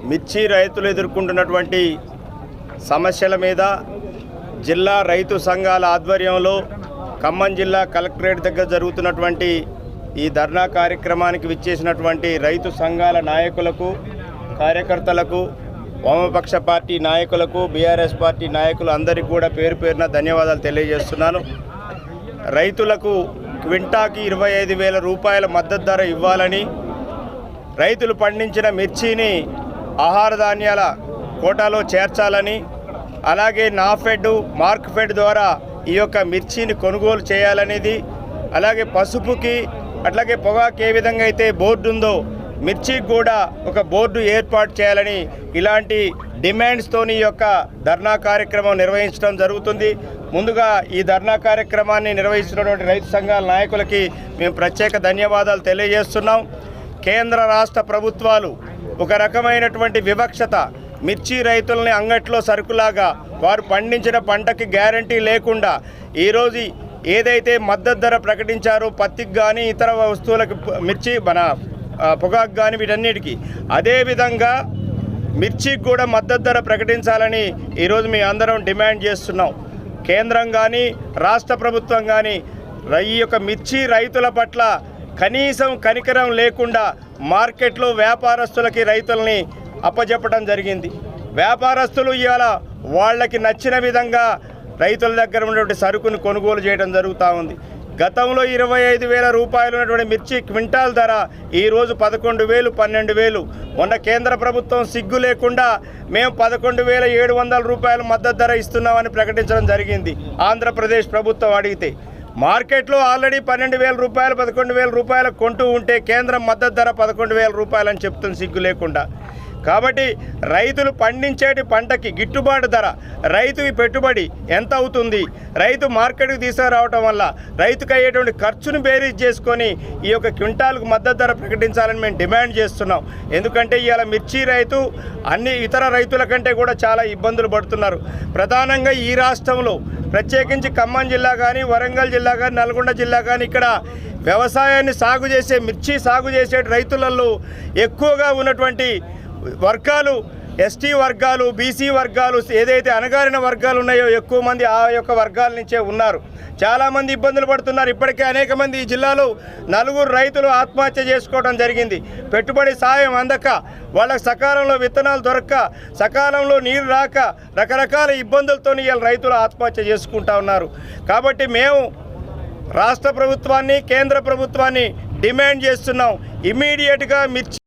మిర్చి రైతులు ఎదుర్కొంటున్నటువంటి సమస్యల మీద జిల్లా రైతు సంఘాల ఆధ్వర్యంలో ఖమ్మం జిల్లా కలెక్టరేట్ దగ్గర జరుగుతున్నటువంటి ఈ ధర్నా కార్యక్రమానికి విచ్చేసినటువంటి రైతు సంఘాల నాయకులకు, కార్యకర్తలకు, వామపక్ష పార్టీ నాయకులకు, బీఆర్ఎస్ పార్టీ నాయకులు అందరికీ కూడా పేరు పేరున ధన్యవాదాలు తెలియజేస్తున్నాను. రైతులకు క్వింటాకి 25,000 రూపాయల మద్దతు ధర ఇవ్వాలని, రైతులు పండించిన మిర్చిని ఆహార ధాన్యాల కోటాలో చేర్చాలని, అలాగే నాఫెడ్, మార్క్ఫెడ్ ద్వారా ఈ యొక్క మిర్చిని కొనుగోలు చేయాలనేది, అలాగే పసుపుకి అట్లాగే పొగాకు ఏ విధంగా అయితే బోర్డు ఉందో మిర్చికి కూడా ఒక బోర్డు ఏర్పాటు చేయాలని ఇలాంటి డిమాండ్స్తోని ఈ యొక్క ధర్నా కార్యక్రమం నిర్వహించడం జరుగుతుంది. ముందుగా ఈ ధర్నా కార్యక్రమాన్ని నిర్వహిస్తున్నటువంటి రైతు సంఘాల నాయకులకి మేము ప్రత్యేక ధన్యవాదాలు తెలియజేస్తున్నాం. కేంద్ర రాష్ట్ర ప్రభుత్వాలు ఒక రకమైనటువంటి వివక్షత, మిర్చి రైతుల్ని అంగట్లో సరుకులాగా వారు పండించిన పంటకి గ్యారంటీ లేకుండా ఈరోజు ఏదైతే మద్దతు ధర ప్రకటించారో పత్తికి కానీ ఇతర వస్తువులకు, మిర్చి పొగాకు కానీ వీటన్నిటికీ అదేవిధంగా మిర్చికి కూడా మద్దతు ధర ప్రకటించాలని ఈరోజు మీ అందరం డిమాండ్ చేస్తున్నాం. కేంద్రం కానీ రాష్ట్ర ప్రభుత్వం కానీ ఈ యొక్క మిర్చి రైతుల పట్ల కనీసం కనికరం లేకుండా మార్కెట్లో వ్యాపారస్తులకి రైతుల్ని అప్పజెప్పడం జరిగింది. వ్యాపారస్తులు ఇవాళ వాళ్ళకి నచ్చిన విధంగా రైతుల దగ్గర ఉన్నటువంటి సరుకును కొనుగోలు చేయడం జరుగుతూ ఉంది. గతంలో 25,000 రూపాయలు ఉన్నటువంటి మిర్చి క్వింటాల్ ధర ఈరోజు 11,000, 12,000. మొన్న కేంద్ర ప్రభుత్వం సిగ్గు లేకుండా మేము 11,700 రూపాయల మద్దతు ధర ఇస్తున్నామని ప్రకటించడం జరిగింది. ఆంధ్రప్రదేశ్ ప్రభుత్వం అడిగితే మార్కెట్లో ఆల్రెడీ 12,000 రూపాయలు, 11,000 రూపాయలకు కొంటూ ఉంటే కేంద్రం మద్దతు ధర 11,000 రూపాయలు అని చెప్తుంది సిగ్గు లేకుండా. కాబట్టి రైతులు పండించేటి పంటకి గిట్టుబాటు ధర, రైతు పెట్టుబడి ఎంత అవుతుంది, రైతు మార్కెట్కి తీసుకురావటం వల్ల రైతుకు అయ్యేటువంటి ఖర్చును బేరీజ్ చేసుకొని ఈ యొక్క క్వింటాల్కు మద్దతు ధర ప్రకటించాలని మేము డిమాండ్ చేస్తున్నాం. ఎందుకంటే ఇవాళ మిర్చి రైతు అన్ని ఇతర రైతుల కంటే కూడా చాలా ఇబ్బందులు పడుతున్నారు. ప్రధానంగా ఈ రాష్ట్రంలో ప్రత్యేకించి ఖమ్మం జిల్లా కానీ, వరంగల్ జిల్లా కానీ, నల్గొండ జిల్లా కానీ ఇక్కడ వ్యవసాయాన్ని సాగు చేసే, మిర్చి సాగు చేసే రైతులలో ఎక్కువగా ఉన్నటువంటి వర్గాలు ఎస్టీ వర్గాలు, బీసీ వర్గాలు, ఏదైతే అణగారిన వర్గాలు ఉన్నాయో ఎక్కువ మంది ఆ యొక్క వర్గాల నుంచే ఉన్నారు. చాలామంది ఇబ్బందులు పడుతున్నారు. ఇప్పటికే అనేక మంది ఈ జిల్లాలో 4 రైతులు ఆత్మహత్య చేసుకోవడం జరిగింది. పెట్టుబడి సాయం అందక, వాళ్ళకి సకాలంలో విత్తనాలు దొరక్క, సకాలంలో నీరు రాక రకరకాల ఇబ్బందులతో ఇవాళ రైతులు ఆత్మహత్య చేసుకుంటా ఉన్నారు. కాబట్టి మేము రాష్ట్ర ప్రభుత్వాన్ని, కేంద్ర ప్రభుత్వాన్ని డిమాండ్ చేస్తున్నాం, ఇమ్మీడియట్గా మిర్చి